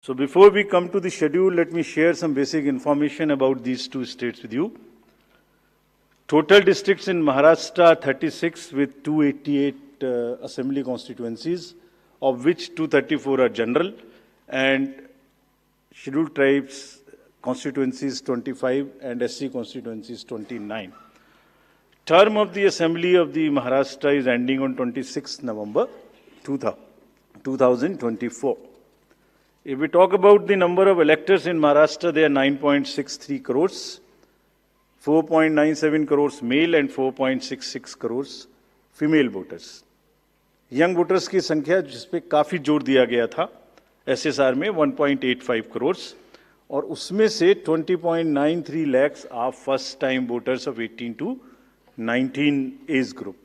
So before we come to the schedule, let me share some basic information about these two states with you. Total districts in Maharashtra 36 with 288 assembly constituencies, of which 234 are general, and scheduled tribes constituencies 25 and SC constituencies 29. Term of the Assembly of the Maharashtra is ending on 26 November 2024. If we talk about the number of electors in Maharashtra, they are 9.63 crores, 4.97 crores male and 4.66 crores female voters. Young voters की संख्या जिस पे काफ़ी जोर दिया गया था SSR में 1.85 crores और उसमें से 20.93 lakhs are first time voters of 18 to 19 age group.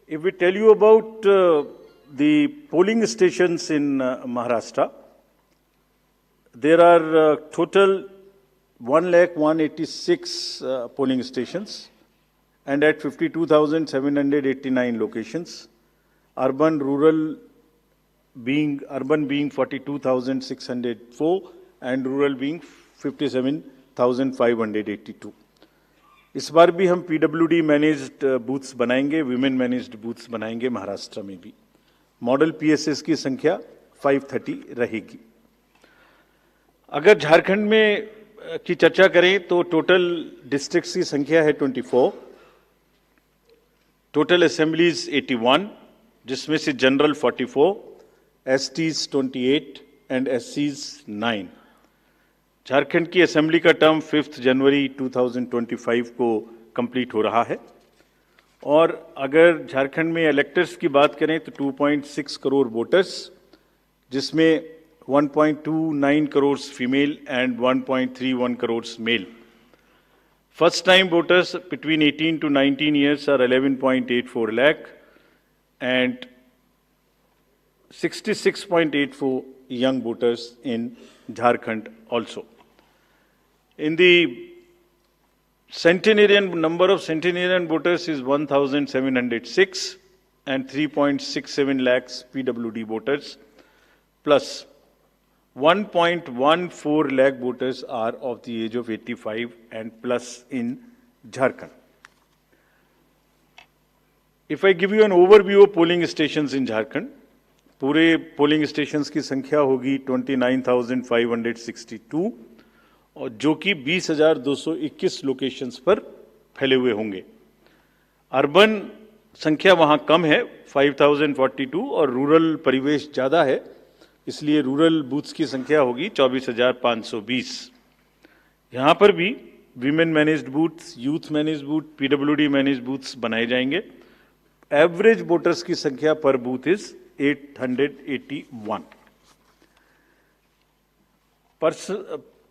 If we tell you about the polling stations in Maharashtra, there are total 1,186 polling stations and at 52,789 locations. Urban being 42,604 and rural being 57,582. इस बार भी हम PWD managed booths बनाएंगे, women managed booths बनाएंगे महाराष्ट्र में भी. Model PSS की संख्या 530 रहेगी. अगर झारखंड में की चर्चा करें तो टोटल डिस्ट्रिक्ट्स की संख्या है 24, टोटल असेंबलीज 81, जिसमें से general 44, STs 28 and SCs 9. Jharkhand की असेंबली का टर्म 5 जनवरी 2025 को कंप्लीट हो रहा है और अगर झारखंड में इलेक्टर्स की बात करें तो 2.6 करोड़ वोटर्स, जिसमें 1.29 crore female and 1.31 crore male. First time voters between 18 to 19 years are 11.84 lakh and 66.84 young voters in Jharkhand also. In the centenarian, number of centenarian voters is 1,706 and 3.67 lakhs PWD voters plus 1.14 lakh voters are of the age of 85 and plus in Jharkhand. If I give you an overview of polling stations in Jharkhand, पूरे polling stations की संख्या होगी 29,562 और जो कि 20,221 locations पर फैले हुए होंगे. अर्बन संख्या वहां कम है 5,042 और रूरल परिवेश ज़्यादा है, इसलिए रूरल बूथ्स की संख्या होगी 24,520. यहाँ पर भी women managed booths, youth managed booth, PWD managed booths बनाए जाएंगे. एवरेज वोटर्स की संख्या पर booth is 881.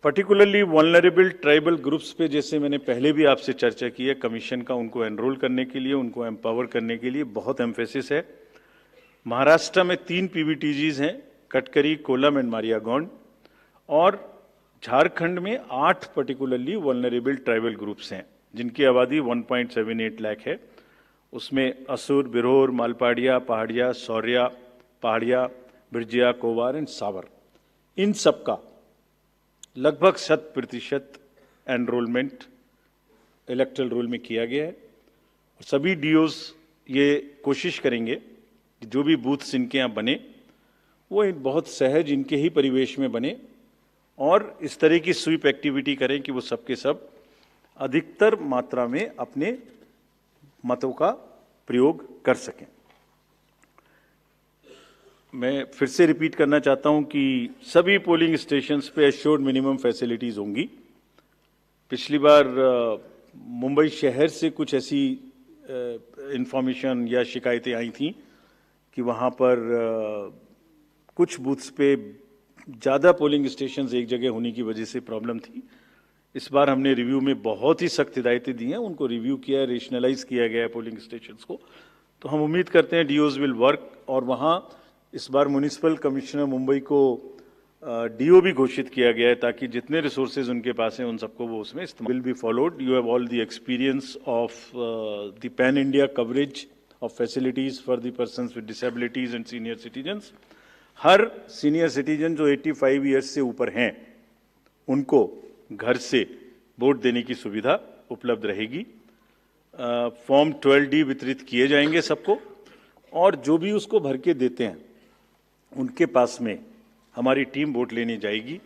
Particularly vulnerable tribal groups पे जैसे मैंने पहले भी आपसे चर्चा की है, कमीशन का उनको एनरोल करने के लिए, उनको एम्पावर करने के लिए बहुत एम्फेसिस है. महाराष्ट्र में 3 PVTGs हैं, कटकरी, कोलम एंड मारियागौंड, और झारखंड में 8 पर्टिकुलरली वल्नरेबल ट्राइबल ग्रुप्स हैं जिनकी आबादी 1.78 लाख है. उसमें असुर, बिरहोर, मालपाड़िया, पहाड़िया, सौर्या, पहाड़िया, बिरजिया, कोवार एंड सावर, इन सबका लगभग 100% एनरोलमेंट इलेक्टरल रोल में किया गया है. और सभी DOs ये कोशिश करेंगे कि जो भी बूथ्स इनके यहाँ बने वो बहुत सहज इनके ही परिवेश में बने और इस तरह की स्वीप एक्टिविटी करें कि वो सबके सब अधिकतर मात्रा में अपने मतों का प्रयोग कर सकें. मैं फिर से रिपीट करना चाहता हूं कि सभी पोलिंग स्टेशंस पे एश्योर्ड मिनिमम फैसिलिटीज होंगी. पिछली बार मुंबई शहर से कुछ ऐसी इंफॉर्मेशन या शिकायतें आई थी कि वहां पर कुछ बूथ्स पे ज़्यादा पोलिंग स्टेशंस एक जगह होने की वजह से प्रॉब्लम थी. इस बार हमने रिव्यू में बहुत ही सख्त हिदायतें दी हैं, उनको रिव्यू किया है, रेशनलाइज किया गया है पोलिंग स्टेशंस को. तो हम उम्मीद करते हैं DOs विल वर्क. और वहाँ इस बार म्यूनिसिपल कमिश्नर मुंबई को DO भी घोषित किया गया है ताकि जितने रिसोर्सेज उनके पास हैं उन सबको वो उसमें इस्तेमाल. Will be followed. You have all the experience of the pan India coverage of facilities for the persons with disabilities and senior citizens. Her senior citizen जो 85 ईयर्स से ऊपर हैं उनको घर से वोट देने की सुविधा उपलब्ध रहेगी। फॉर्म 12D वितरित किए जाएंगे सबको, और जो भी उसको भर के देते हैं उनके पास में हमारी टीम वोट लेने जाएगी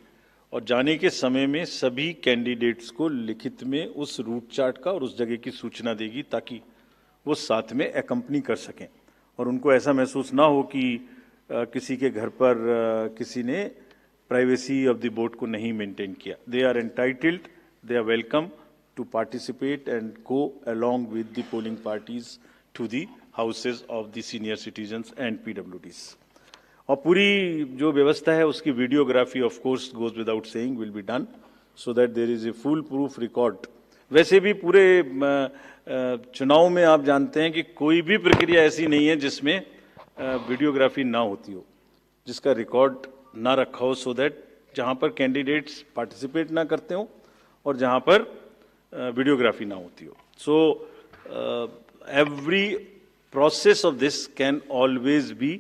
और जाने के समय में सभी कैंडिडेट्स को लिखित में उस रूट चार्ट का और उस जगह की सूचना देगी ताकि वो साथ में एकम्पनी कर सकें और उनको ऐसा महसूस ना हो कि किसी के घर पर किसी ने प्राइवेसी ऑफ द वोट को नहीं मेंटेन किया। They are entitled, they are welcome to participate and go along with the polling parties to the houses of the senior citizens and PWDs. और पूरी जो व्यवस्था है उसकी videography of course goes without saying will be done so that there is a foolproof record. वैसे भी पूरे चुनाव में आप जानते हैं कि कोई भी प्रक्रिया ऐसी नहीं है जिसमें वीडियोग्राफी ना होती हो, जिसका रिकॉर्ड ना रखा हो, सो दैट जहां पर कैंडिडेट्स पार्टिसिपेट ना करते हो और जहां पर वीडियोग्राफी ना होती हो। So every process of this can always be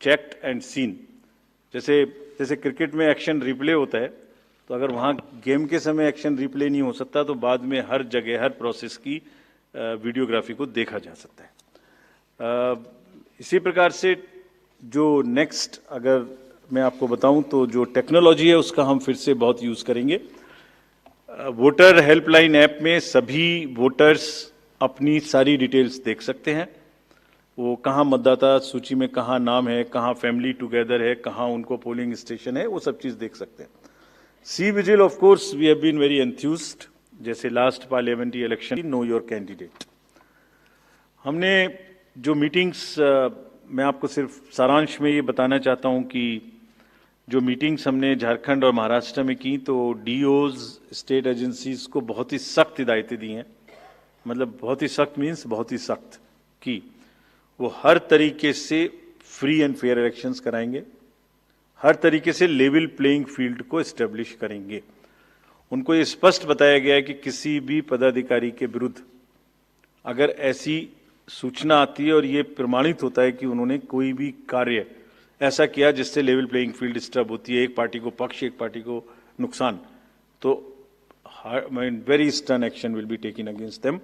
checked and seen. जैसे क्रिकेट में एक्शन रिप्ले होता है, तो अगर वहाँ गेम के समय एक्शन रिप्ले नहीं हो सकता तो बाद में हर जगह हर प्रोसेस की वीडियोग्राफी को देखा जा सकता है। इसी प्रकार से जो नेक्स्ट अगर मैं आपको बताऊं तो जो टेक्नोलॉजी है उसका हम फिर से बहुत यूज़ करेंगे। वोटर हेल्पलाइन ऐप में सभी वोटर्स अपनी सारी डिटेल्स देख सकते हैं, वो कहाँ मतदाता सूची में कहाँ नाम है, कहाँ फैमिली टुगेदर है, कहाँ उनको पोलिंग स्टेशन है, वो सब चीज़ देख सकते हैं। C Vigil of course we have been very enthused, जैसे last parliamentary election know your candidate. हमने जो मीटिंग्स, मैं आपको सिर्फ सारांश में ये बताना चाहता हूँ कि जो मीटिंग्स हमने झारखंड और महाराष्ट्र में की तो डीओज स्टेट एजेंसीज को बहुत ही सख्त हिदायतें दी हैं। मतलब बहुत ही सख्त मीन्स बहुत ही सख्त कि वो हर तरीके से फ्री एंड फेयर इलेक्शंस कराएंगे, हर तरीके से लेवल प्लेइंग फील्ड को एस्टेब्लिश करेंगे। उनको ये स्पष्ट बताया गया है कि किसी भी पदाधिकारी के विरुद्ध अगर ऐसी सूचना आती है और ये प्रमाणित होता है कि उन्होंने कोई भी कार्य ऐसा किया जिससे लेवल प्लेइंग फील्ड डिस्टर्ब होती है, एक पार्टी को पक्ष एक पार्टी को नुकसान, तो very stern action will be taken against them.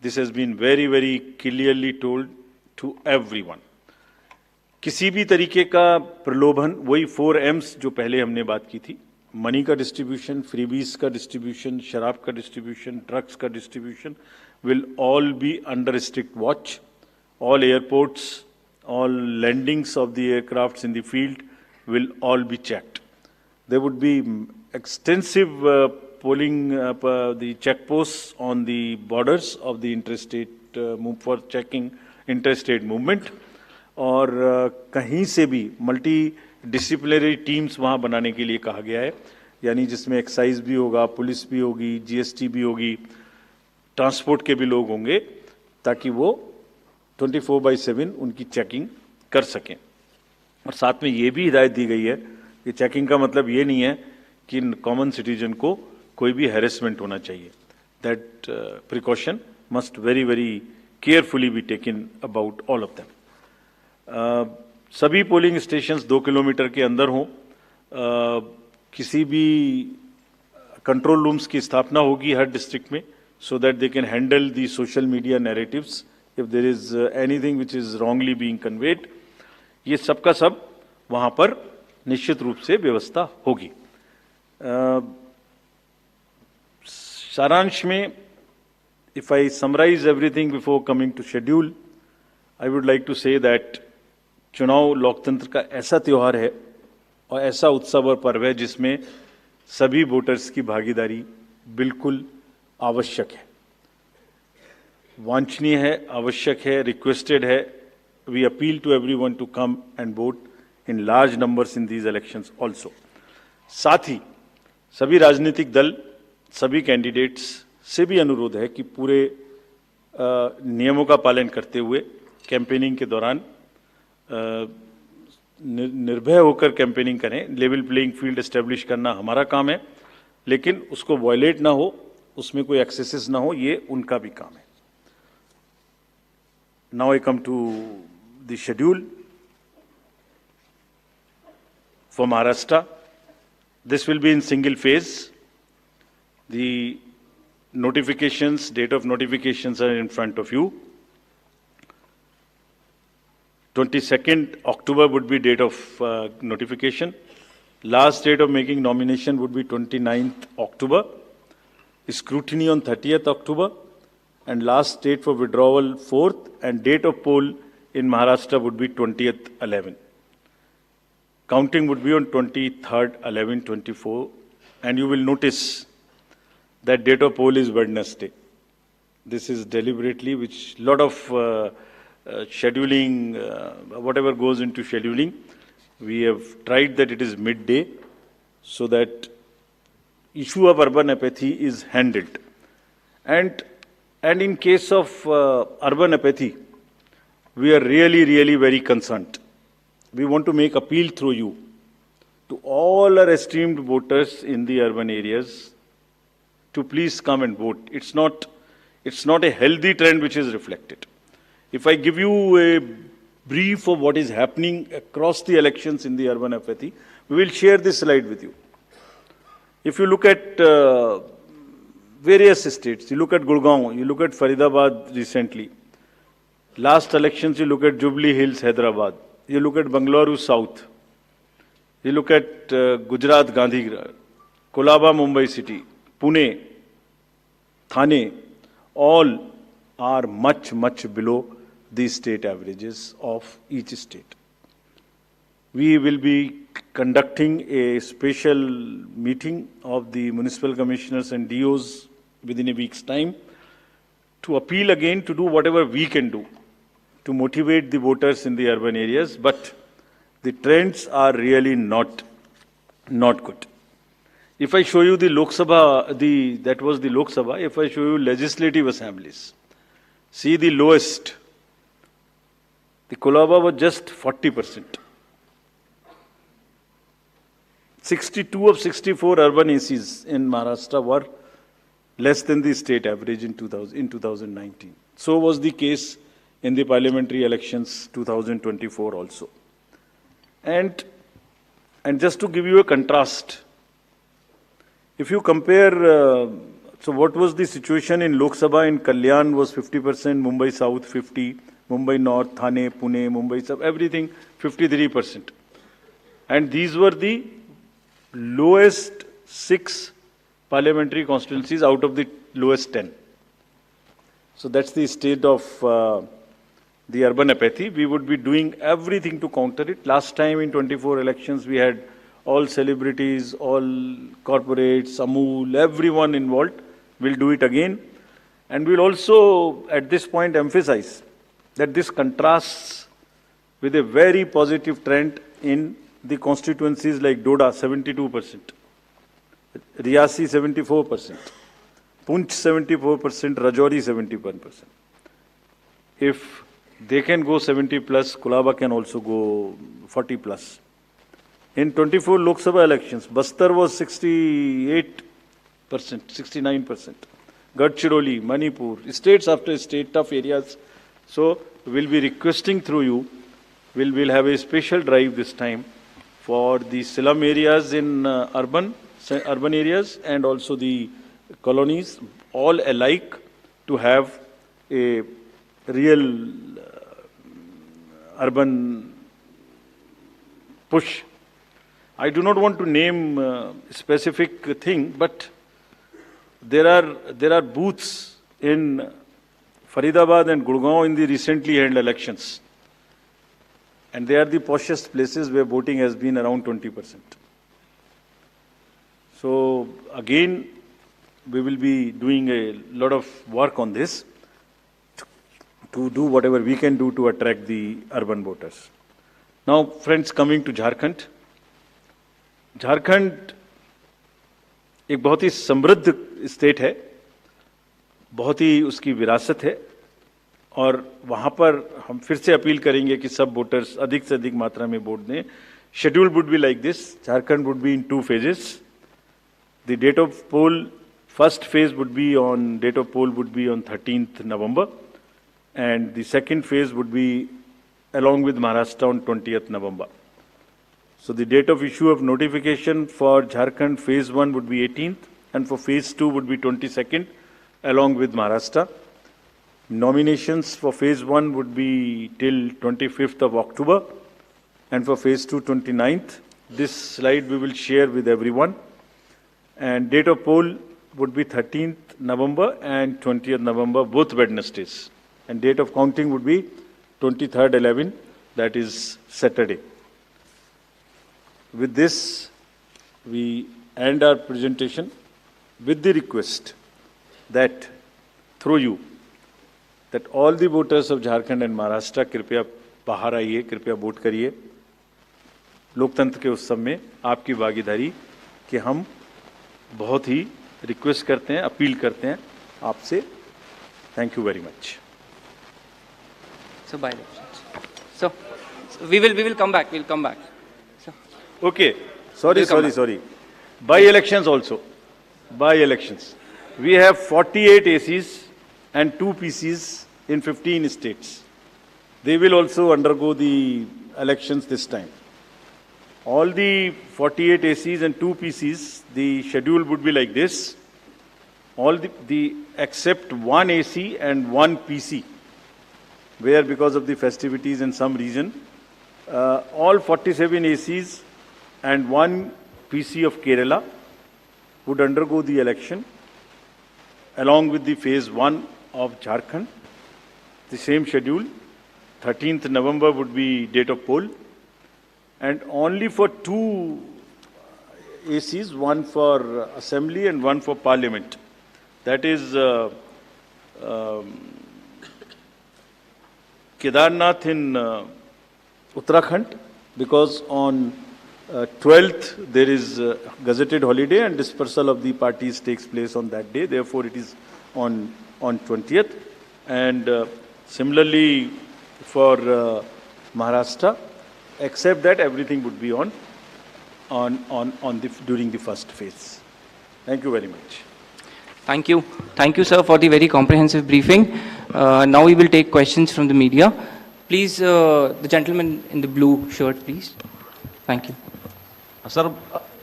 This has been very very clearly told to everyone. किसी भी तरीके का प्रलोभन, वही 4 M's जो पहले हमने बात की थी, मनी का डिस्ट्रीब्यूशन, फ्रीबीज का डिस्ट्रीब्यूशन, शराब का डिस्ट्रीब्यूशन, ड्रग्स का distribution will all be under strict watch. All airports, all landings of the aircrafts in the field will all be checked. There would be extensive polling, the checkposts on the borders of the interstate for checking interstate movement. और कहीं से भी multi disciplinary teams वहाँ बनाने के लिए कहा गया है, यानी जिसमें एक्साइज भी होगा, पुलिस भी होगी, जीएसटी भी होगी, ट्रांसपोर्ट के भी लोग होंगे, ताकि वो 24/7 उनकी चेकिंग कर सकें। और साथ में ये भी हिदायत दी गई है कि चेकिंग का मतलब ये नहीं है कि कॉमन सिटीजन को कोई भी हैरेसमेंट होना चाहिए। That precaution must very very carefully be taken about all of them. सभी पोलिंग स्टेशंस 2 किलोमीटर के अंदर हों। किसी भी कंट्रोल रूम्स की स्थापना होगी हर डिस्ट्रिक्ट में, so that they can handle the social media narratives if there is anything which is wrongly being conveyed. ये सब का सब वहाँ पर निश्चित रूप से व्यवस्था होगी। सारांश में, if I summarize everything before coming to schedule, I would like to say that चुनाव लोकतंत्र का ऐसा त्योहार है और ऐसा उत्सव और पर्व है जिसमें सभी वोटर्स की भागीदारी बिल्कुल आवश्यक है, वांछनीय है, आवश्यक है, रिक्वेस्टेड है। We appeal to everyone to come and vote in large numbers in these elections also. साथ ही सभी राजनीतिक दल, सभी कैंडिडेट्स से भी अनुरोध है कि पूरे नियमों का पालन करते हुए कैंपेनिंग के दौरान निर्भय होकर कैंपेनिंग करें। लेवल प्लेइंग फील्ड एस्टेब्लिश करना हमारा काम है, लेकिन उसको वायलेट ना हो, उसमें कोई एक्सेसेस ना हो, ये उनका भी काम है। Now I come to the schedule. for Maharashtra. This will be in single phase. The notifications, date of notifications are in front of you. 22nd October would be date of notification. Last date of making nomination would be 29th October. Scrutiny on 30th October. And last date for withdrawal 4th, and date of poll in Maharashtra would be 20th 11. Counting would be on 23rd 11 24, and you will notice that date of poll is Wednesday. This is deliberately, which lot of scheduling, whatever goes into scheduling, we have tried that it is midday so that issue of urban apathy is handled. And in case of urban apathy, we are really very concerned. We want to make appeal through you to all our esteemed voters in the urban areas to please come and vote. It's not a healthy trend which is reflected. If I give you a brief of what is happening across the elections in the urban apathy, we will share this slide with you. If you look at various states, you look at Gurgaon, you look at Faridabad recently. Last elections, you look at Jubilee Hills, Hyderabad. You look at Bangalore South. You look at Gujarat, Gandhigram, Kolaba, Mumbai City, Pune, Thane, all are much below the state averages of each state. We will be conducting a special meeting of the municipal commissioners and DOs within a week's time to appeal again to do whatever we can do to motivate the voters in the urban areas, but the trends are really not good. If I show you the Lok Sabha, that was the Lok Sabha. If I show you legislative assemblies, see the lowest. The Kolaba was just 40%. 62 of 64 urban ACs in Maharashtra were less than the state average in 2019. So was the case in the parliamentary elections 2024 also. And just to give you a contrast, if you compare, so what was the situation in Lok Sabha in Kalyan was 50%, Mumbai South 50, Mumbai North, Thane, Pune, Mumbai South, everything 53%. And these were the lowest 6 parliamentary constituencies out of the lowest 10. So that's the state of the urban apathy. We would be doing everything to counter it. Last time in 24 elections, we had all celebrities, all corporates, Amul, everyone involved. We'll do it again. And we'll also, at this point, emphasize that this contrasts with a very positive trend in the constituencies like Doda, 72%, Riyasi, 74%, Punch, 74%, Rajouri, 71%. If they can go 70 plus, Kolaba can also go 40 plus. In 24 Lok Sabha elections, Bastar was 68%, 69%. Gadchiroli, Manipur, states after state, tough areas. So we'll be requesting through you, we'll have a special drive this time for the slum areas in urban areas and also the colonies, all alike, to have a real urban push. I do not want to name a specific thing, but there are booths in Faridabad and Gurgaon in the recently held elections. And they are the poshest places where voting has been around 20%. So again, we will be doing a lot of work on this to do whatever we can do to attract the urban voters. Now, friends, coming to Jharkhand. Jharkhand एक बहुत ही समृद्ध state है, बहुत ही उसकी विरासत है, और वहाँ पर हम फिर से अपील करेंगे कि सब वोटर्स अधिक से अधिक मात्रा में वोट दें. Schedule would be like this. Jharkhand would be in 2 phases. The date of poll, first phase would be on 13th November, and the second phase would be along with Maharashtra on 20th November. So the date of issue of notification for Jharkhand phase 1 would be 18th and for phase 2 would be 22nd along with Maharashtra. Nominations for phase 1 would be till 25th of October and for phase 2 29th. This slide we will share with everyone. And date of poll would be 13th November and 20th November, both Wednesdays. And date of counting would be 23rd 11, that is Saturday. With this, we end our presentation with the request that through you, that all the voters of Jharkhand and Maharashtra कृपया बाहर आइए, कृपया vote करिए। लोकतंत्र के उत्सव में आपकी भागीदारी कि हम बहुत ही रिक्वेस्ट करते हैं, अपील करते हैं आपसे। Thank you very much. So by elections. So we will come back. We'll come back. So, okay. Sorry. By elections also. By elections. We have 48 ACs and 2 PCs in 15 states. They will also undergo the elections this time. All the 48 ACs and 2 PCs, the schedule would be like this. All the except 1 AC and 1 PC, where because of the festivities in some region, all 47 ACs and 1 PC of Kerala would undergo the election along with the phase 1 of Jharkhand. The same schedule. 13th November would be date of poll. And only for 2 ACs, one for assembly and one for parliament. That is Kedarnath in Uttarakhand, because on 12th there is gazetted holiday and dispersal of the parties takes place on that day. Therefore, it is on 20th. And similarly for Maharashtra, except that everything would be during the first phase. Thank you very much. thank you, sir, for the very comprehensive briefing. Now we will take questions from the media. Please, the gentleman in the blue shirt, please. Thank you. Sir,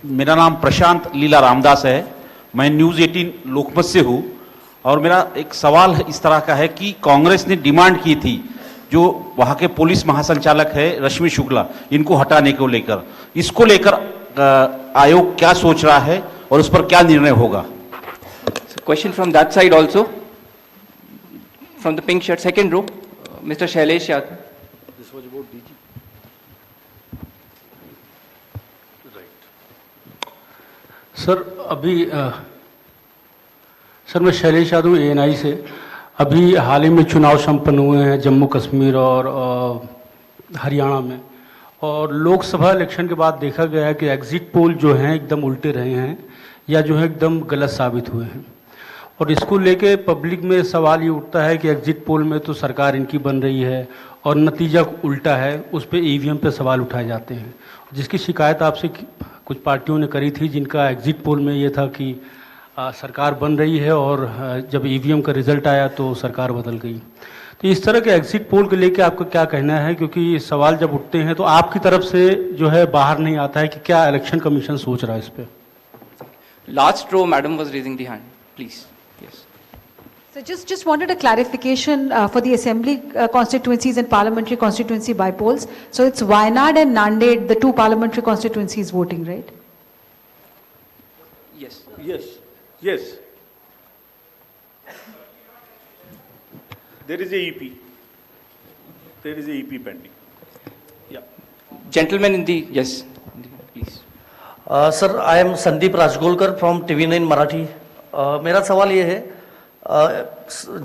मेरा नाम प्रशांत लीला रामदास है। मैं news 18 लोकमत से हूँ और मेरा एक सवाल इस तरह का है कि कांग्रेस ने डिमांड की थी जो वहाँ के पुलिस महासंचालक है रश्मि शुक्ला, इनको हटाने को लेकर, इसको लेकर आयोग क्या सोच रहा है और उस पर क्या निर्णय होगा? Question from that side also. From the pink shirt, second row, Mr. Shailesh Yadav. This was about DG. Right. Sir मैं शैलेश यादव ANI से। अभी हाल ही में चुनाव संपन्न हुए हैं जम्मू कश्मीर और हरियाणा में, और लोकसभा इलेक्शन के बाद देखा गया है कि एग्जिट पोल जो हैं एकदम उल्टे रहे हैं या जो है एकदम गलत साबित हुए हैं। और इसको लेके पब्लिक में सवाल ये उठता है कि एग्जिट पोल में तो सरकार इनकी बन रही है और नतीजा उल्टा है, उस पर EVM पे सवाल उठाए जाते हैं, जिसकी शिकायत आपसे कुछ पार्टियों ने करी थी, जिनका एग्जिट पोल में ये था कि सरकार बन रही है और जब EVM का रिजल्ट आया तो सरकार बदल गई। तो इस तरह के एग्जिट पोल को लेके आपका क्या कहना है? क्योंकि सवाल जब उठते हैं तो आपकी तरफ से जो है बाहर नहीं आता है कि क्या इलेक्शन कमीशन सोच रहा है इस पर। Last row, madam was raising the hand. Please. Yes. So just wanted a clarification for the assembly constituencies and parliamentary constituency by polls. So it's Wayanad and Nanded, the 2 parliamentary constituencies voting, right? Yes. Yes. There is a EP. There is a EP pending. Yeah. Gentleman in the, yes, please. Sir, I am Sandeep Rajgolkar from TV9 Marathi. मेरा सवाल ये है,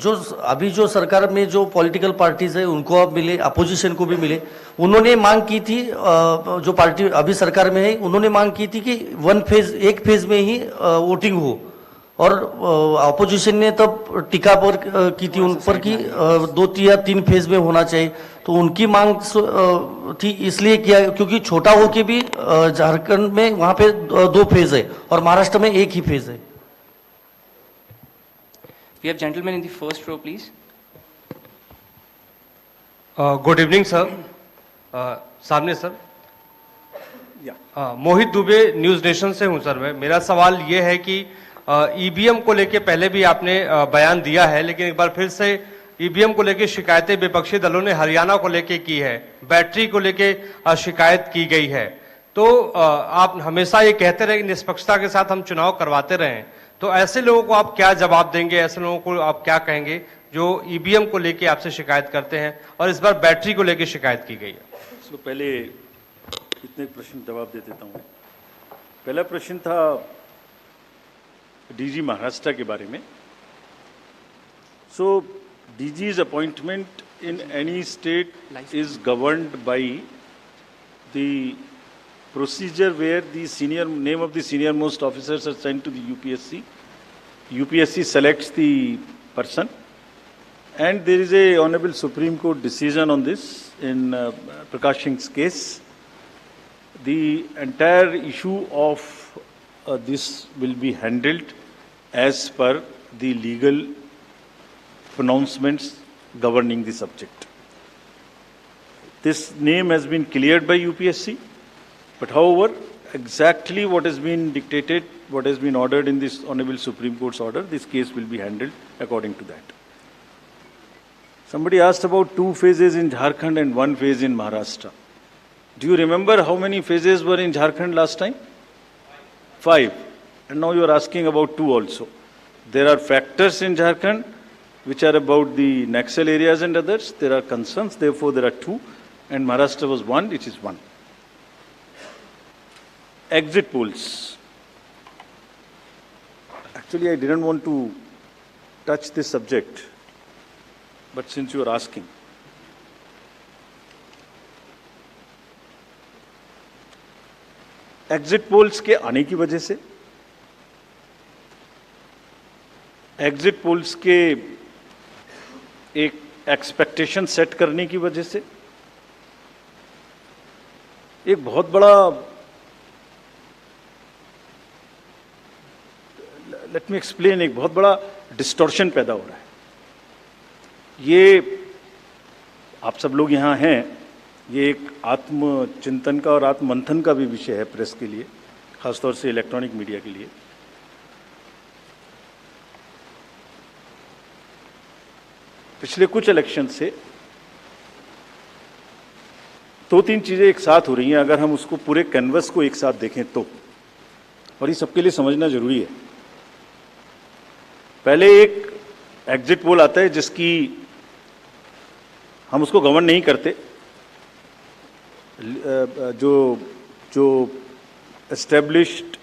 जो अभी जो सरकार में जो पॉलिटिकल पार्टीज है उनको अब मिले, अपोजिशन को भी मिले, उन्होंने मांग की थी, जो पार्टी अभी सरकार में है उन्होंने मांग की थी कि एक फेज में ही वोटिंग हो, और अपोजिशन ने तब टीका पर की थी उन पर कि 2 या 3 फेज में होना चाहिए। तो उनकी मांग थी इसलिए किया क्योंकि छोटा हो के भी झारखंड में वहां पे 2 फेज है और महाराष्ट्र में 1 ही फेज है। We have gentleman in the first row, please. Good evening, sir. सामने सर। मोहित दुबे, न्यूज नेशन से हूं सर। मैं, मेरा सवाल ये है कि ईवीएम को लेके पहले भी आपने बयान दिया है, लेकिन एक बार फिर से ईवीएम को लेके शिकायतें विपक्षी दलों ने हरियाणा को लेके की है, बैटरी को लेके शिकायत की गई है। तो आप हमेशा ये कहते रहे कि निष्पक्षता के साथ हम चुनाव करवाते रहे, तो ऐसे लोगों को आप क्या जवाब देंगे? ऐसे लोगों को आप क्या कहेंगे जो ईवीएम को लेके आपसे शिकायत करते हैं और इस बार बैटरी को लेके शिकायत की गई है? इसको पहले इतने प्रश्न जवाब दे देता हूँ। पहला प्रश्न था डीजी महाराष्ट्र के बारे में। सो DG's appointment in any state is governed by the procedure where the name of the senior most officers are sent to the UPSC. UPSC selects the person, and there is a Honorable Supreme Court decision on this in Prakash Singh's case. The entire issue of this will be handled as per the legal pronouncements governing the subject. This name has been cleared by UPSC, but however, exactly what has been dictated, what has been ordered in this Honorable Supreme Court's order, this case will be handled according to that. Somebody asked about 2 phases in Jharkhand and 1 phase in Maharashtra. Do you remember how many phases were in Jharkhand last time? 5. And now you are asking about 2 also. There are factors in Jharkhand which are about the Naxal areas and others. There are concerns, therefore there are 2, and Maharashtra was 1, which is 1. Exit polls. Actually, I didn't want to touch this subject, but since you are asking. Exit polls के आने की वजह से, exit polls के एक expectation set करने की वजह से एक बहुत बड़ा, लेट मी एक्सप्लेन, एक बहुत बड़ा डिस्टॉर्शन पैदा हो रहा है। ये आप सब लोग यहाँ हैं, ये एक आत्मचिंतन का और आत्ममंथन का भी विषय है प्रेस के लिए, खासतौर से इलेक्ट्रॉनिक मीडिया के लिए। पिछले कुछ इलेक्शन से 2-3 चीजें एक साथ हो रही हैं, अगर हम उसको पूरे कैनवस को एक साथ देखें तो, और ये सबके लिए समझना जरूरी है। पहले एक एग्जिट पोल आता है जिसकी हम उसको गवर्न नहीं करते, जो एस्टेब्लिश्ड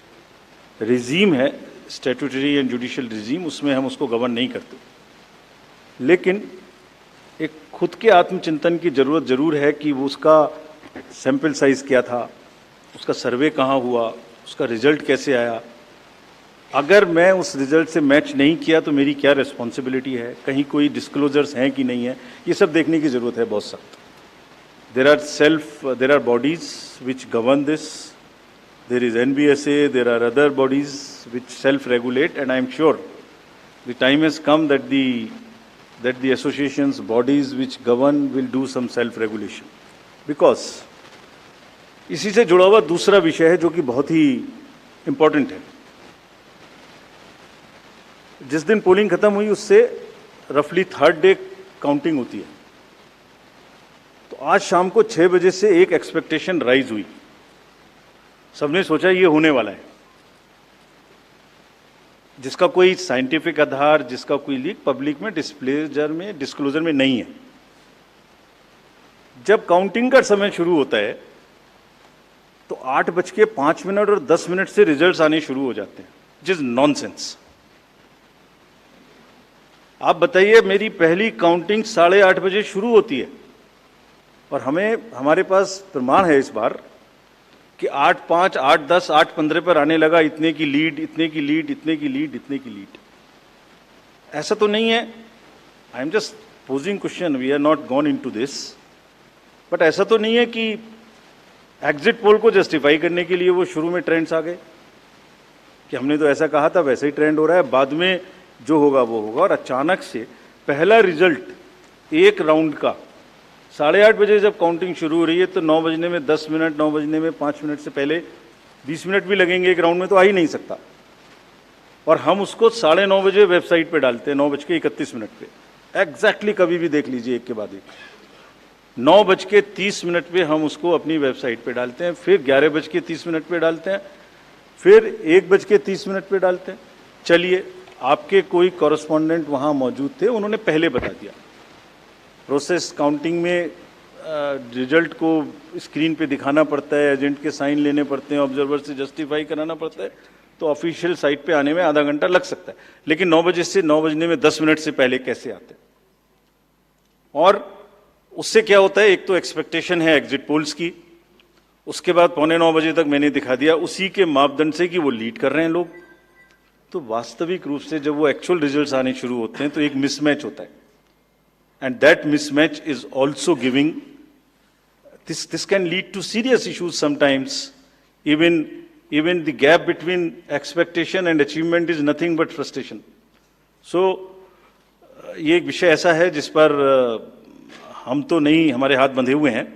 रिजीम है, स्टैट्यूटरी एंड जुडिशियल रिजीम, उसमें हम उसको गवर्न नहीं करते, लेकिन एक खुद के आत्मचिंतन की जरूरत जरूर है कि वो उसका सैंपल साइज क्या था, उसका सर्वे कहाँ हुआ, उसका रिजल्ट कैसे आया। अगर मैं उस रिजल्ट से मैच नहीं किया तो मेरी क्या रिस्पॉन्सिबिलिटी है, कहीं कोई डिस्क्लोजर्स हैं कि नहीं है, ये सब देखने की जरूरत है बहुत सख्त। there are bodies which govern this. There is NBSA, there are other bodies which self-regulate, and I am sure the time has come that the associations, bodies which govern will do some self-regulation. Because इसी से जुड़ा हुआ दूसरा विषय है जो कि बहुत ही इम्पोर्टेंट है। जिस दिन पोलिंग खत्म हुई उससे रफली 3rd डे काउंटिंग होती है। तो आज शाम को 6 बजे से एक एक्सपेक्टेशन राइज हुई, सबने सोचा ये होने वाला है, जिसका कोई साइंटिफिक आधार, जिसका कोई लीक पब्लिक में डिस्क्लोजर में नहीं है। जब काउंटिंग का समय शुरू होता है तो 8:05 और 10 मिनट से रिजल्ट्स आने शुरू हो जाते हैं, जिस नॉनसेंस। आप बताइए, मेरी पहली काउंटिंग 8:30 बजे शुरू होती है और हमारे पास प्रमाण है इस बार कि 8:05, 8:10, 8:15 पर आने लगा, इतने की लीड, इतने की लीड, इतने की लीड, इतने की लीड। ऐसा तो नहीं है, I am just posing question, we are not gone into this, but ऐसा तो नहीं है कि एग्जिट पोल को जस्टिफाई करने के लिए वो शुरू में ट्रेंड्स आ गए कि हमने तो ऐसा कहा था, वैसे ही ट्रेंड हो रहा है, बाद में जो होगा वो होगा। और अचानक से पहला रिजल्ट एक राउंड का 8:30 बजे जब काउंटिंग शुरू हो रही है तो 9 बजने में 10 मिनट, 9 बजने में 5 मिनट से पहले 20 मिनट भी लगेंगे एक राउंड में, तो आ ही नहीं सकता। और हम उसको 9:30 बजे वेबसाइट पे डालते हैं, 9:31 पे एग्जैक्टली, कभी भी देख लीजिए एक के बाद एक। 9:30 पे हम उसको अपनी वेबसाइट पे डालते हैं, फिर 11:30 पे डालते हैं, फिर 1:30 पे डालते हैं। चलिए, आपके कोई कॉरेस्पॉन्डेंट वहाँ मौजूद थे, उन्होंने पहले बता दिया। प्रोसेस काउंटिंग में रिजल्ट को स्क्रीन पे दिखाना पड़ता है, एजेंट के साइन लेने पड़ते हैं, ऑब्जर्वर से जस्टिफाई कराना पड़ता है, तो ऑफिशियल साइट पे आने में आधा घंटा लग सकता है। लेकिन 9 बजे से 9 बजने में 10 मिनट से पहले कैसे आते हैं? और उससे क्या होता है, एक तो एक्सपेक्टेशन है एग्जिट पोल्स की, उसके बाद 8:45 बजे तक मैंने दिखा दिया उसी के मापदंड से कि वो लीड कर रहे हैं लोग। तो वास्तविक रूप से जब वो एक्चुअल रिजल्ट्स आने शुरू होते हैं तो एक मिसमैच होता है, and that mismatch is also giving, this can lead to serious issues sometimes. Even the gap between expectation and achievement is nothing but frustration. So ये एक विषय ऐसा है जिस पर हम तो नहीं, हमारे हाथ बंधे हुए हैं,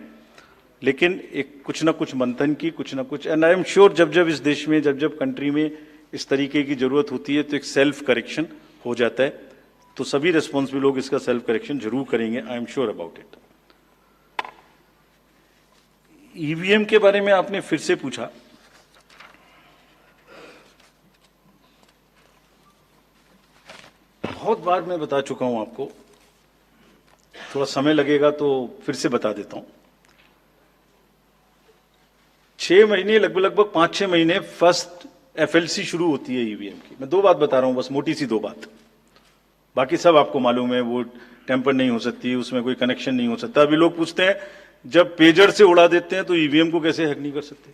लेकिन एक कुछ ना कुछ मंथन की, कुछ ना कुछ, एंड आई एम श्योर जब जब इस देश में, जब जब कंट्री में इस तरीके की जरूरत होती है तो एक सेल्फ करेक्शन हो जाता है, तो सभी रिस्पॉन्सिबल लोग इसका सेल्फ करेक्शन जरूर करेंगे, I am sure about it. EVM के बारे में आपने फिर से पूछा। बहुत बार मैं बता चुका हूं आपको, थोड़ा समय लगेगा तो फिर से बता देता हूं। 6 महीने, लगभग 5-6 महीने फर्स्ट एफएलसी शुरू होती है ईवीएम की। मैं 2 बात बता रहा हूं, बस मोटी सी 2 बात, बाकी सब आपको मालूम है। वो टेम्पर नहीं हो सकती, उसमें कोई कनेक्शन नहीं हो सकता। अभी लोग पूछते हैं जब पेजर से उड़ा देते हैं तो ईवीएम को कैसे हैक नहीं कर सकते,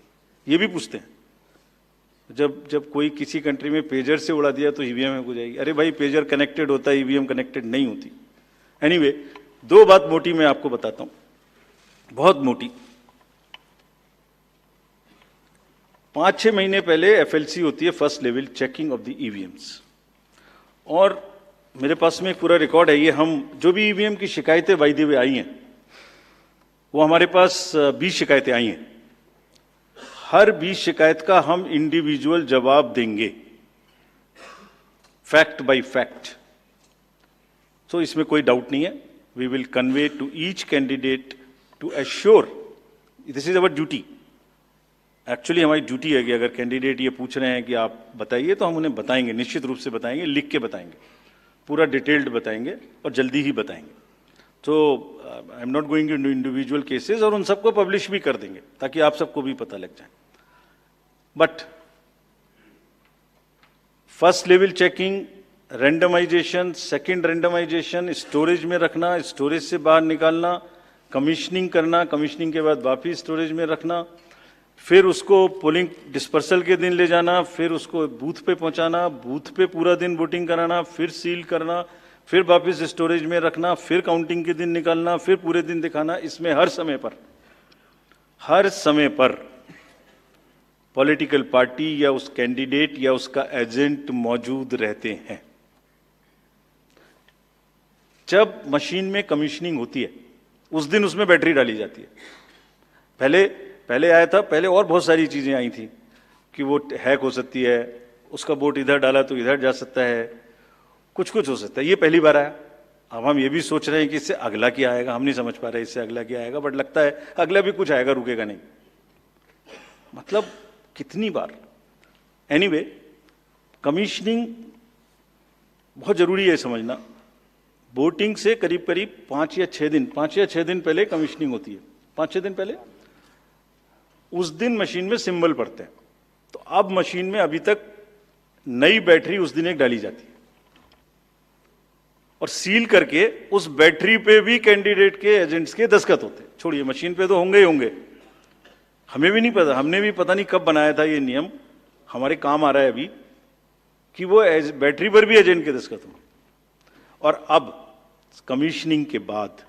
ये भी पूछते हैं। जब कोई किसी कंट्री में पेजर से उड़ा दिया तो ईवीएम हैक हो जाएगी। अरे भाई, पेजर कनेक्टेड होता है, ईवीएम कनेक्टेड नहीं होती। एनीवे, 2 बात मोटी मैं आपको बताता हूं, बहुत मोटी। 5-6 महीने पहले एफएलसी होती है, first level checking of the EVMs, और मेरे पास में एक पूरा रिकॉर्ड है। ये हम जो भी ईवीएम की शिकायतें बाय द वे आई हैं, वो हमारे पास 20 शिकायतें आई हैं। हर 20 शिकायत का हम इंडिविजुअल जवाब देंगे, फैक्ट बाय फैक्ट। तो इसमें कोई डाउट नहीं है। We will convey to each candidate to assure, this is our duty. Actually हमारी ड्यूटी है कि अगर कैंडिडेट ये पूछ रहे हैं कि आप बताइए, तो हम उन्हें बताएंगे, निश्चित रूप से बताएंगे, लिख के बताएंगे, पूरा डिटेल्ड बताएंगे और जल्दी ही बताएंगे। तो I am not going into individual cases, और उन सबको पब्लिश भी कर देंगे ताकि आप सबको भी पता लग जाए। But first level checking, randomisation, second randomisation, storage में रखना, स्टोरेज से बाहर निकालना, कमीशनिंग करना, कमीशनिंग के बाद वापिस स्टोरेज में रखना, फिर उसको पोलिंग डिस्पर्सल के दिन ले जाना, फिर उसको बूथ पे पहुंचाना, बूथ पे पूरा दिन वोटिंग कराना, फिर सील करना, फिर वापस स्टोरेज में रखना, फिर काउंटिंग के दिन निकालना, फिर पूरे दिन दिखाना। इसमें हर समय पर पॉलिटिकल पार्टी या उस कैंडिडेट या उसका एजेंट मौजूद रहते हैं। जब मशीन में कमीशनिंग होती है उस दिन उसमें बैटरी डाली जाती है। पहले आया था, पहले और बहुत सारी चीजें आई थी कि वो हैक हो सकती है, उसका वोट इधर डाला तो इधर जा सकता है, कुछ हो सकता है। ये पहली बार आया। अब हम ये भी सोच रहे हैं कि इससे अगला क्या आएगा, हम नहीं समझ पा रहे इससे अगला क्या आएगा, बट लगता है अगला भी कुछ आएगा, रुकेगा नहीं। मतलब कितनी बार। एनीवे, कमीशनिंग बहुत जरूरी है समझना। वोटिंग से करीब 5 या 6 दिन पहले कमीशनिंग होती है। 5-6 दिन पहले उस दिन मशीन में सिंबल पड़ते हैं। तो अब मशीन में अभी तक नई बैटरी उस दिन एक डाली जाती है और सील करके उस बैटरी पे भी कैंडिडेट के एजेंट्स के दस्तखत होते हैं। छोड़िए, मशीन पे तो होंगे ही होंगे, हमें भी नहीं पता, हमने भी पता नहीं कब बनाया था ये नियम, हमारे काम आ रहा है अभी कि वो बैटरी पर भी एजेंट के दस्तखत हों। और अब कमीशनिंग के बाद,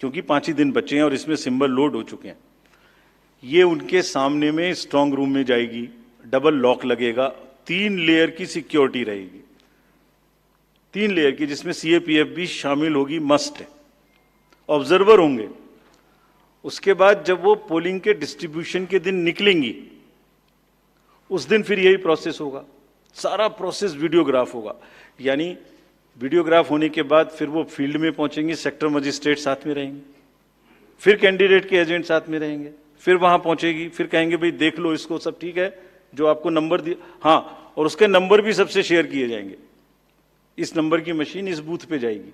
क्योंकि 5 ही दिन बचे हैं और इसमें सिंबल लोड हो चुके हैं, ये उनके सामने में स्ट्रांग रूम में जाएगी, डबल लॉक लगेगा, 3 लेयर की सिक्योरिटी रहेगी, 3 लेयर की, जिसमें सीएपीएफ भी शामिल होगी, मस्ट है। ऑब्जर्वर होंगे, उसके बाद जब वो पोलिंग के डिस्ट्रीब्यूशन के दिन निकलेंगी, उस दिन फिर यही प्रोसेस होगा, सारा प्रोसेस वीडियोग्राफ होगा। यानी वीडियोग्राफ होने के बाद फिर वो फील्ड में पहुंचेंगे, सेक्टर मजिस्ट्रेट साथ में रहेंगे, फिर कैंडिडेट के एजेंट साथ में रहेंगे, फिर वहां पहुंचेगी, फिर कहेंगे भाई देख लो इसको, सब ठीक है, जो आपको नंबर दिया, हाँ, और उसके नंबर भी सबसे शेयर किए जाएंगे, इस नंबर की मशीन इस बूथ पे जाएगी।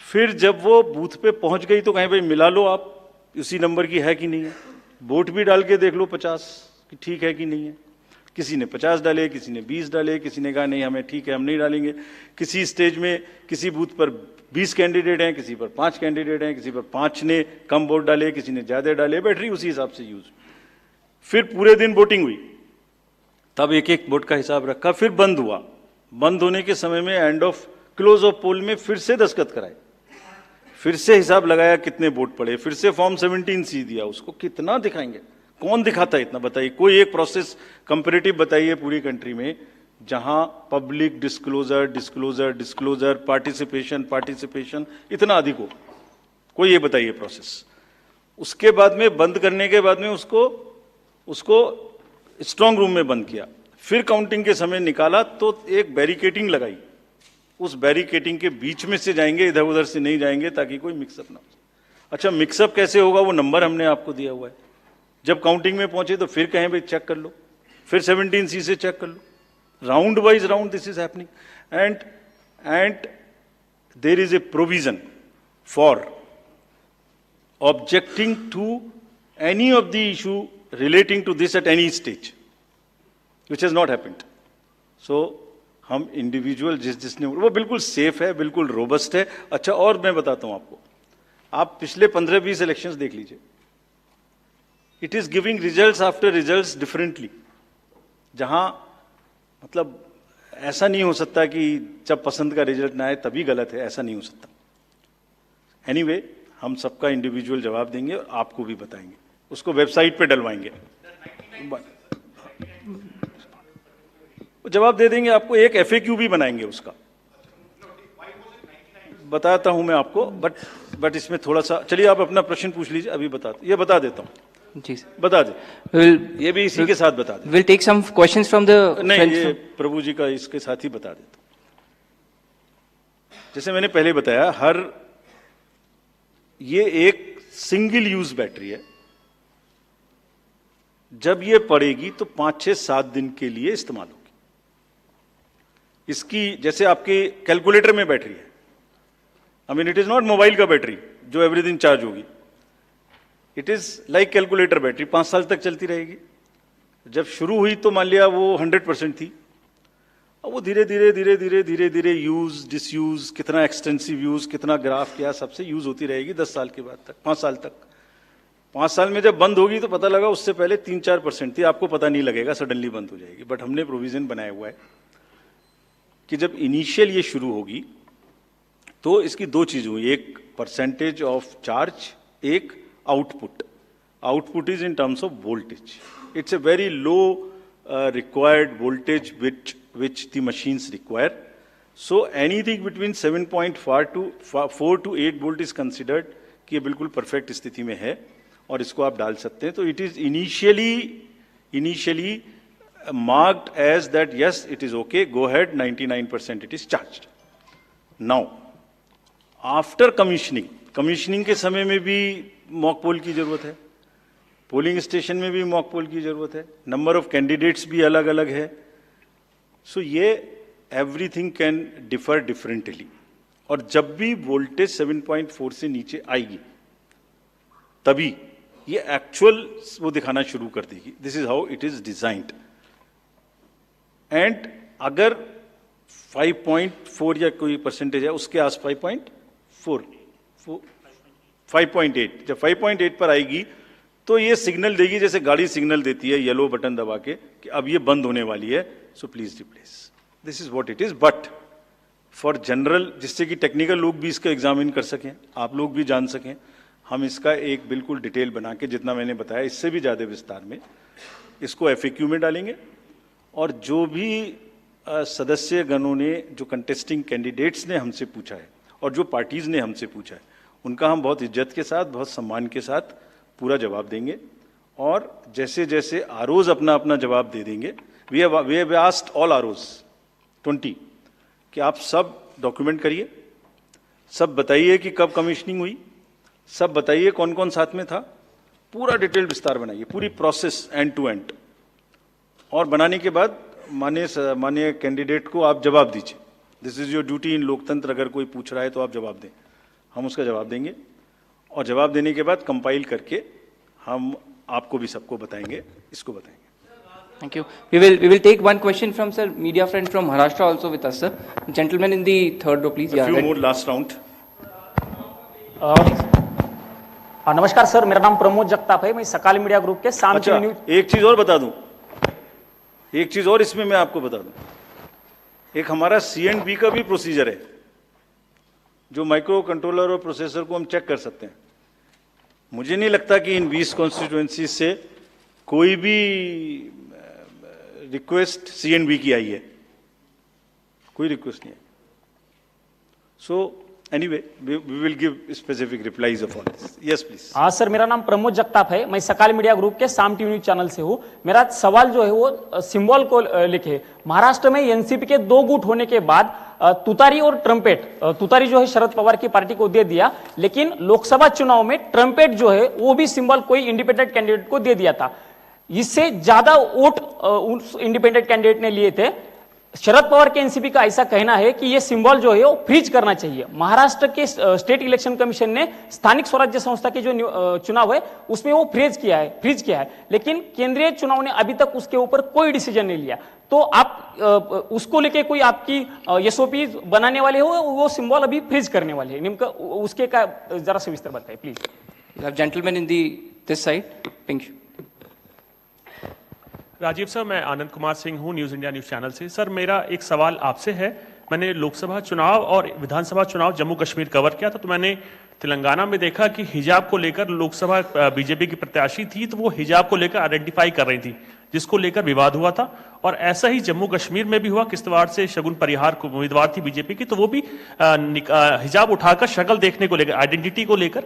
फिर जब वो बूथ पे पहुंच गई तो कहें भाई मिला लो आप, उसी नंबर की है कि नहीं है, वोट भी डाल के देख लो 50 कि ठीक है कि नहीं है। किसी ने 50 डाले, किसी ने 20 डाले, किसी ने कहा नहीं हमें ठीक है हम नहीं डालेंगे। किसी स्टेज में किसी बूथ पर 20 कैंडिडेट हैं, किसी पर 5 कैंडिडेट हैं, किसी पर 5 ने कम वोट डाले, किसी ने ज्यादा डाले, बैटरी उसी हिसाब से यूज। फिर पूरे दिन वोटिंग हुई, तब एक एक वोट का हिसाब रखा, फिर बंद हुआ। बंद होने के समय में एंड ऑफ क्लोज ऑफ पोल में फिर से दस्तखत कराए, फिर से हिसाब लगाया कितने वोट पड़े, फिर से फॉर्म 17C दिया, उसको कितना दिखाएंगे, कौन दिखाता है इतना, बताइए। कोई एक प्रोसेस कंपैरेटिव बताइए पूरी कंट्री में जहां public disclosure disclosure disclosure participation participation इतना अधिक हो, कोई ये बताइए प्रोसेस। उसके बाद में बंद करने के बाद में उसको स्ट्रांग रूम में बंद किया, फिर काउंटिंग के समय निकाला तो एक बैरिकेटिंग लगाई, उस बैरिकेटिंग के बीच में से जाएंगे, इधर उधर से नहीं जाएंगे ताकि कोई मिक्सअप ना हो। अच्छा, मिक्सअप कैसे होगा, वो नंबर हमने आपको दिया हुआ है। जब काउंटिंग में पहुंचे तो फिर कहें भाई चेक कर लो, फिर 17C से चेक कर लो, round wise round this is happening. And there is a provision for objecting to any of the issue relating to this at any stage, which has not happened. So हम individual जिसने वो बिल्कुल safe है, बिल्कुल robust है। अच्छा, और मैं बताता हूं आपको, आप पिछले 15-20 इलेक्शंस देख लीजिए, it is giving results after results differently. जहां मतलब ऐसा नहीं हो सकता कि जब पसंद का रिजल्ट ना आए तभी गलत है, ऐसा नहीं हो सकता। एनीवे, हम सबका इंडिविजुअल जवाब देंगे और आपको भी बताएंगे, उसको वेबसाइट पे डलवाएंगे, जवाब दे देंगे आपको। एक FAQ भी बनाएंगे उसका, बताता हूं मैं आपको, बट इसमें थोड़ा सा, चलिए आप अपना प्रश्न पूछ लीजिए, अभी ये बता देता हूं। जी सर, बता दे, ये भी इसी के साथ बता दे। Will take some questions from the, नहीं, ये प्रभु जी का इसके साथ ही बता देता हूं। जैसे मैंने पहले बताया, ये एक सिंगल यूज बैटरी है, जब ये पड़ेगी तो 5-6-7 दिन के लिए इस्तेमाल होगी। इसकी जैसे आपके कैलकुलेटर में बैटरी है, I mean it is not mobile का बैटरी जो एवरीथिंग चार्ज होगी, it is like calculator battery, 5 साल तक चलती रहेगी। जब शुरू हुई तो मान लिया वो 100% थी, और वो धीरे धीरे धीरे धीरे धीरे धीरे यूज डिसयूज, कितना एक्सटेंसिव यूज, कितना ग्राफ किया, सबसे यूज होती रहेगी 10 साल के बाद तक, 5 साल तक। 5 साल में जब बंद होगी तो पता लगा उससे पहले 3-4% थी, आपको पता नहीं लगेगा, सडनली बंद हो जाएगी। बट हमने प्रोविजन बनाया हुआ है कि जब इनिशियल ये शुरू होगी तो इसकी 2 चीज हुई, एक परसेंटेज ऑफ चार्ज, एक output. Output is in terms of voltage, it's a very low required voltage which the machines require. So anything between 7.4 to 8 volt is considered कि ये बिल्कुल परफेक्ट स्थिति में है और इसको आप डाल सकते हैं। तो it is initially marked as that yes it is okay, go ahead, 99% it is charged. Now after commissioning के समय में भी मॉक पोल की जरूरत है, पोलिंग स्टेशन में भी मॉक पोल की जरूरत है, नंबर ऑफ कैंडिडेट्स भी अलग अलग है। सो ये एवरीथिंग कैन डिफर डिफरेंटली, और जब भी वोल्टेज 7.4 से नीचे आएगी तभी ये एक्चुअल वो दिखाना शुरू कर देगी। This is how it is designed. And अगर 5.4 या कोई परसेंटेज है उसके आस 5.8, जब 5.8 पर आएगी तो ये सिग्नल देगी, जैसे गाड़ी सिग्नल देती है येलो बटन दबा के कि अब ये बंद होने वाली है, so please replace. This is what it is. But for general, जिससे कि टेक्निकल लोग भी इसका एग्जामिन कर सकें, आप लोग भी जान सकें, हम इसका एक बिल्कुल डिटेल बना के, जितना मैंने बताया इससे भी ज्यादा विस्तार में, इसको FAQ में डालेंगे। और जो भी सदस्य गणों ने, जो कंटेस्टिंग कैंडिडेट्स ने हमसे पूछा है और जो पार्टीज ने हमसे पूछा है, उनका हम बहुत इज्जत के साथ, बहुत सम्मान के साथ पूरा जवाब देंगे। और जैसे जैसे आरओज अपना अपना जवाब दे देंगे, we have asked all ROs 20 कि आप सब डॉक्यूमेंट करिए, सब बताइए कि कब कमीशनिंग हुई, सब बताइए कौन कौन साथ में था, पूरा डिटेल विस्तार बनाइए, पूरी प्रोसेस एंड टू एंड। और बनाने के बाद माननीय कैंडिडेट को आप जवाब दीजिए। दिस इज योर ड्यूटी इन लोकतंत्र, अगर कोई पूछ रहा है तो आप जवाब दें, हम उसका जवाब देंगे। और जवाब देने के बाद कंपाइल करके हम आपको भी सबको बताएंगे, इसको बताएंगे। Thank you. We will take one question from sir, media friend from Maharashtra also with us, sir. Gentleman in the third row, please. A few more last round. नमस्कार सर, मेरा नाम प्रमोद जगताप है, मैं सकाल मीडिया ग्रुप के शाम अच्छा, एक चीज और बता दूं, एक चीज और इसमें मैं आपको बता दूं, एक हमारा C&B का भी प्रोसीजर है, जो माइक्रो कंट्रोलर और प्रोसेसर को हम चेक कर सकते हैं। मुझे नहीं लगता कि इन 20 कॉन्स्टिट्यूएंसी से कोई भी रिक्वेस्ट C&B की आई है, कोई रिक्वेस्ट नहीं है। So anyway we will give specific replies of all this. Yes please. हाँ सर, मेरा नाम प्रमोद जगताप है, मैं सकाल मीडिया ग्रुप के शाम टीवी न्यूज चैनल से हूँ। मेरा सवाल जो है वो सिंबल को लेके, महाराष्ट्र में एनसीपी के 2 गुट होने के बाद तुतारी और ट्रम्पेट, तुतारी जो है शरद पवार की पार्टी को दे दिया, लेकिन लोकसभा चुनाव में ट्रम्पेट जो है वो भी सिंबल कोई इंडिपेंडेंट कैंडिडेट को दे दिया था। इससे ज्यादा वोट उस इंडिपेंडेंट कैंडिडेट ने लिए थे। शरद पवार के एनसीपी का ऐसा कहना है कि ये सिंबल जो है वो फ्रीज करना चाहिए। महाराष्ट्र के स्टेट इलेक्शन कमीशन ने स्थानिक स्वराज्य संस्था के जो चुनाव है उसमें वो फ्रीज किया है, लेकिन केंद्रीय चुनाव ने अभी तक उसके ऊपर कोई डिसीजन नहीं लिया। तो आप उसको लेके कोई आपकी एसओपी बनाने वाले हो, वो सिंबल अभी फ्रीज करने वाले हैं, निम्न उसके का जरा से विस्तार बताइए please. Gentleman in the this side, pink. Rajiv sir, मैं आनंद कुमार सिंह हूँ, न्यूज़ इंडिया न्यूज़ चैनल से। सर मेरा एक सवाल आपसे है, मैंने लोकसभा चुनाव और विधानसभा चुनाव जम्मू कश्मीर कवर किया था, तो मैंने तेलंगाना में देखा कि हिजाब को लेकर लोकसभा बीजेपी की प्रत्याशी थी, तो वो हिजाब को लेकर आइडेंटिफाई कर रही थी, जिसको लेकर विवाद हुआ था। और ऐसा ही जम्मू कश्मीर में भी हुआ, किश्तवाड़ से शगुन परिहार को उम्मीदवार थी बीजेपी की, तो वो भी हिजाब उठाकर शक्ल देखने को लेकर, आइडेंटिटी को लेकर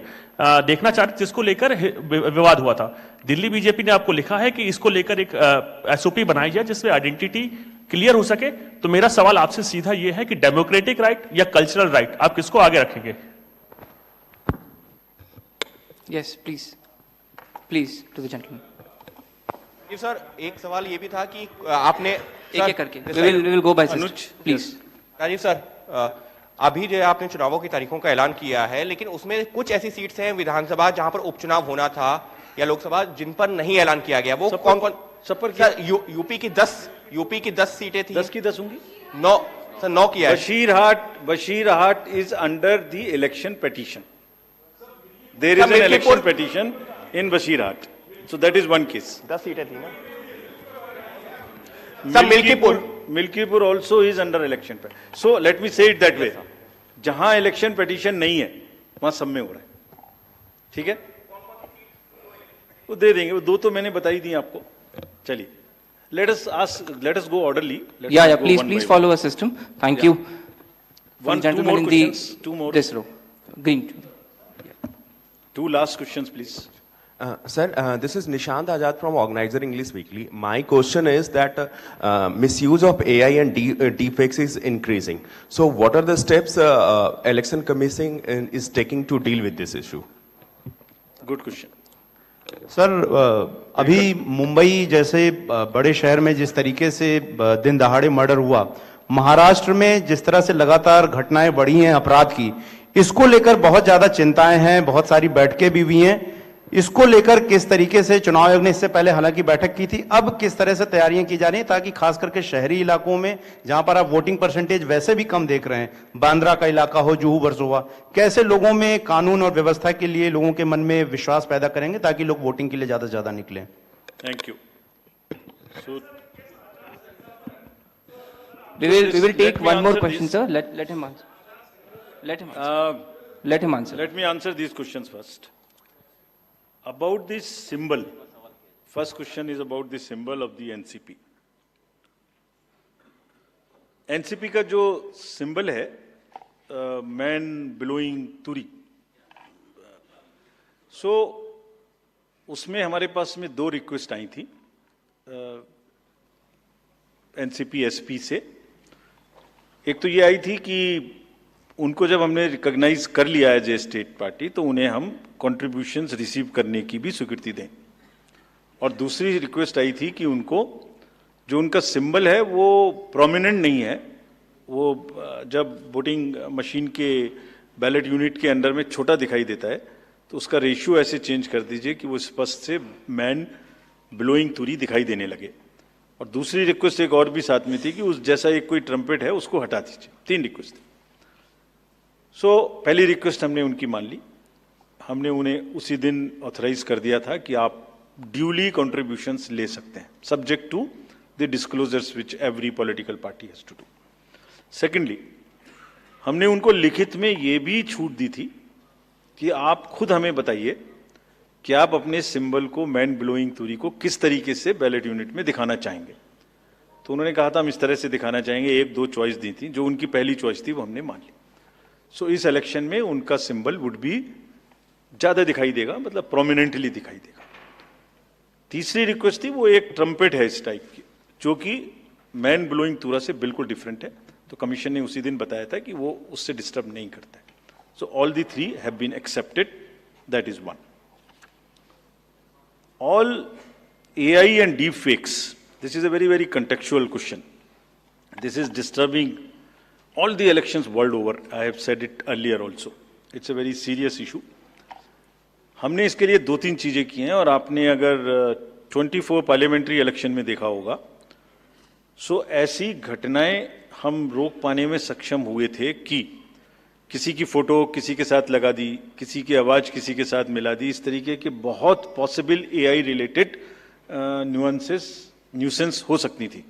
देखना चाहते, जिसको लेकर विवाद हुआ था। दिल्ली बीजेपी ने आपको लिखा है कि इसको लेकर एक एसओपी बनाई जाए जिसमें आइडेंटिटी क्लियर हो सके। तो मेरा सवाल आपसे सीधा ये है कि डेमोक्रेटिक राइट या कल्चरल राइट, आप किसको आगे रखेंगे? Yes, please to the gentleman. जी सर, एक सवाल ये भी था कि आपने एक करके we will go by Anuj please. Rajiv sir, अभी जो आपने चुनावों की तारीखों का ऐलान किया है, लेकिन उसमें कुछ ऐसी सीट्स हैं विधानसभा जहां पर उपचुनाव होना था या लोकसभा जिन पर नहीं ऐलान किया गया, वो कौन कौन? सर, यूपी की 10 सीटें थी। 10 की 10 होंगी? 9 सर, 9 किया है। Basirhat is under the election petition. There is an election petition in Basirhat, so that is one case. 10 सीटें थी ना sir. Milkipur also is under election petition. So let me say it that way. जहां इलेक्शन पेटिशन नहीं है वहां सब में हो रहा है, ठीक है, वो दे देंगे। वो 2 तो मैंने बताई दी आपको। चलिए, let us go orderly. Yeah, please follow a system. Thank you. One, gentleman in two more. this row, green. 2 last questions, please. Sir, this is Nishant Azad from Organizer English Weekly. My question is that misuse of AI and deepfakes is increasing. So, what are the steps Election Commission is taking to deal with this issue? Good question. Sir, अभी मुंबई जैसे बड़े शहर में जिस तरीके से दिन दहाड़े मर्डर हुआ, महाराष्ट्र में जिस तरह से लगातार घटनाएं बढ़ी हैं अपराध की, इसको लेकर बहुत ज्यादा चिंताएं हैं, बहुत सारी बैठकें भी हुई हैं। इसको लेकर किस तरीके से चुनाव आयोग ने इससे पहले हालांकि बैठक की थी, अब किस तरह से तैयारियां की जा रही हैं ताकि खास करके शहरी इलाकों में जहां पर आप वोटिंग परसेंटेज वैसे भी कम देख रहे हैं, बांद्रा का इलाका हो, जुहू वर्सोवा, कैसे लोगों में कानून और व्यवस्था के लिए लोगों के मन में विश्वास पैदा करेंगे ताकि लोग वोटिंग के लिए ज्यादा से ज्यादा निकलें? Thank you. We will take one more question, sir. Let him answer. Let him answer. Let me answer these questions first. About this symbol, first question is about the symbol of the NCP. NCP का जो symbol है, man blowing turi, सो उसमें हमारे पास में 2 request आई थी NCP SP से। एक तो ये आई थी कि उनको जब हमने रिकॉग्नाइज कर लिया है जे स्टेट पार्टी, तो उन्हें हम कंट्रीब्यूशंस रिसीव करने की भी स्वीकृति दें। और दूसरी रिक्वेस्ट आई थी कि उनको जो उनका सिंबल है वो प्रोमिनेंट नहीं है, वो जब वोटिंग मशीन के बैलेट यूनिट के अंदर में छोटा दिखाई देता है, तो उसका रेशियो ऐसे चेंज कर दीजिए कि वो स्पष्ट से मैन ब्लोइंग तुरी दिखाई देने लगे। और दूसरी रिक्वेस्ट एक और भी साथ में थी कि उस जैसा एक कोई ट्रम्पेट है उसको हटा दीजिए। 3 रिक्वेस्ट थी। सो पहली रिक्वेस्ट हमने उनकी मान ली। हमने उन्हें उसी दिन ऑथराइज कर दिया था कि आप ड्यूली कॉन्ट्रीब्यूशंस ले सकते हैं, subject to the disclosures which every political party has to do. Secondly, हमने उनको लिखित में ये भी छूट दी थी कि आप खुद हमें बताइए कि आप अपने सिंबल को, मैन ब्लोइंग तुरी को किस तरीके से बैलेट यूनिट में दिखाना चाहेंगे। तो उन्होंने कहा था हम इस तरह से दिखाना चाहेंगे। 1-2 चॉइस दी थी, जो उनकी पहली चॉइस थी वो हमने मान ली। सो इस इलेक्शन में उनका सिंबल वुड बी ज्यादा दिखाई देगा, मतलब प्रोमिनेंटली दिखाई देगा। तीसरी रिक्वेस्ट थी वो एक ट्रम्पेट है इस टाइप की, जो कि मैन ब्लोइंग तुरा से बिल्कुल डिफरेंट है। तो कमीशन ने उसी दिन बताया था कि वो उससे डिस्टर्ब नहीं करता है। So all the 3 have been accepted, that is 1. All AI and deep fakes, this is a very, very contextual question. This is disturbing all the elections world over. I have said it earlier also. It's a very serious issue. हमने इसके लिए 2-3 चीजें की हैं, और आपने अगर 24 parliamentary election में देखा होगा, सो ऐसी घटनाएं हम रोक पाने में सक्षम हुए थे कि किसी की फोटो किसी के साथ लगा दी, किसी की आवाज किसी के साथ मिला दी, इस तरीके के बहुत पॉसिबल एआई रिलेटेड न्यूसेंस हो सकती थी.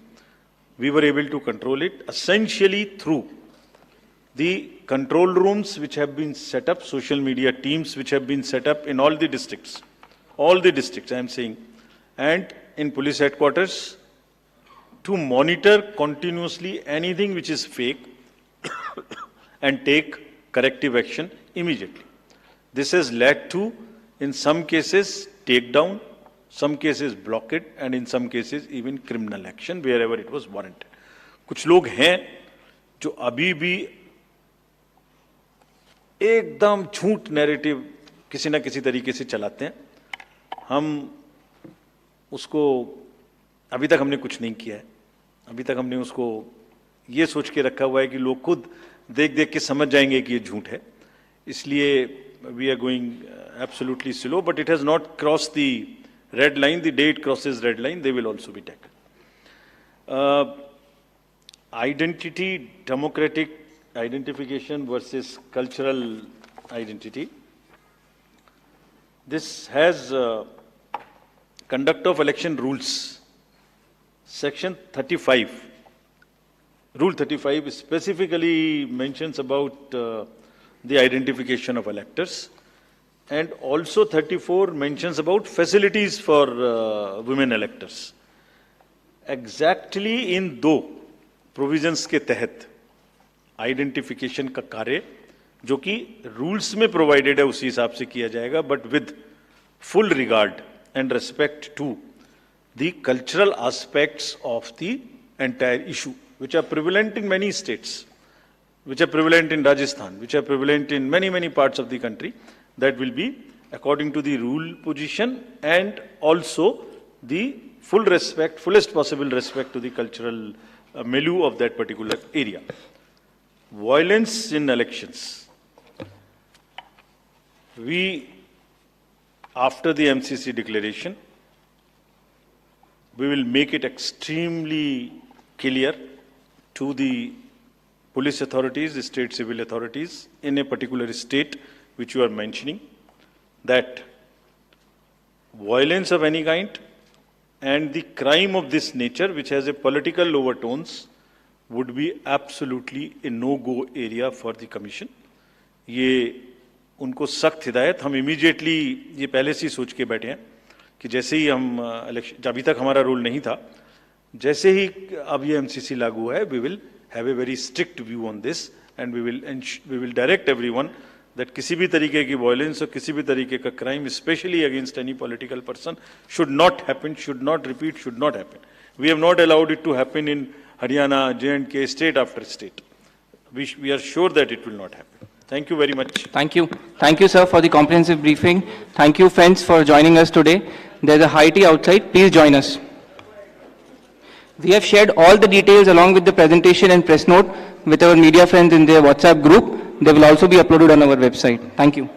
We were able to control it essentially through the control rooms which have been set up, social media teams which have been set up in all the districts I am saying, and in police headquarters, to monitor continuously anything which is fake and take corrective action immediately. This has led to, in some cases, takedown, some cases blockade, and in some cases even criminal action wherever it was warranted. कुछ लोग हैं जो अभी भी एकदम झूठ narrative किसी ना किसी तरीके से चलाते हैं. हम उसको अभी तक हमने कुछ नहीं किया है. अभी तक हमने उसको ये सोच के रखा हुआ है कि लोग खुद देख देख के समझ जाएंगे कि ये झूठ है. इसलिए we are going absolutely slow, but it has not cross the red line. The day it crosses red line, they will also be taken. Identity, democratic identification versus cultural identity. This has conduct of election rules. Section 35. Rule 35 specifically mentions about the identification of electors, and also 34 mentions about facilities for women electors. Exactly in दो provisions के तहत identification का कार्य जो कि rules में provided है उसी हिसाब से किया जाएगा, but with full regard and respect to the cultural aspects of the entire issue which are prevalent in many states, which are prevalent in Rajasthan, which are prevalent in many parts of the country. That will be according to the rule position and also the full respect, fullest possible respect to the cultural milieu of that particular area. Violence in elections. We, after the MCC declaration, we will make it extremely clear to the police authorities, the state civil authorities in a particular state which you are mentioning, that violence of any kind and the crime of this nature which has a political overtones would be absolutely a no-go area for the commission. ये उनको सख्त हिदायत, हम immediately ये पहले से ही सोच के बैठे हैं कि जैसे ही हम इलेक्शन, अभी तक हमारा रूल नहीं था, जैसे ही अब ये एमसीसी लागू है, we will have a very strict view on this and we will direct everyone that किसी भी तरीके की violence और किसी भी तरीके का crime, especially against any political person, should not happen, should not repeat, should not happen. We have not allowed it to happen in Haryana, J&K, state after state. We are sure that it will not happen. Thank you very much. Thank you. Thank you, sir, for the comprehensive briefing. Thank you, friends, for joining us today. There's a high tea outside. Please join us. We have shared all the details along with the presentation and press note with our media friends in their WhatsApp group. They will also be uploaded on our website. Thank you.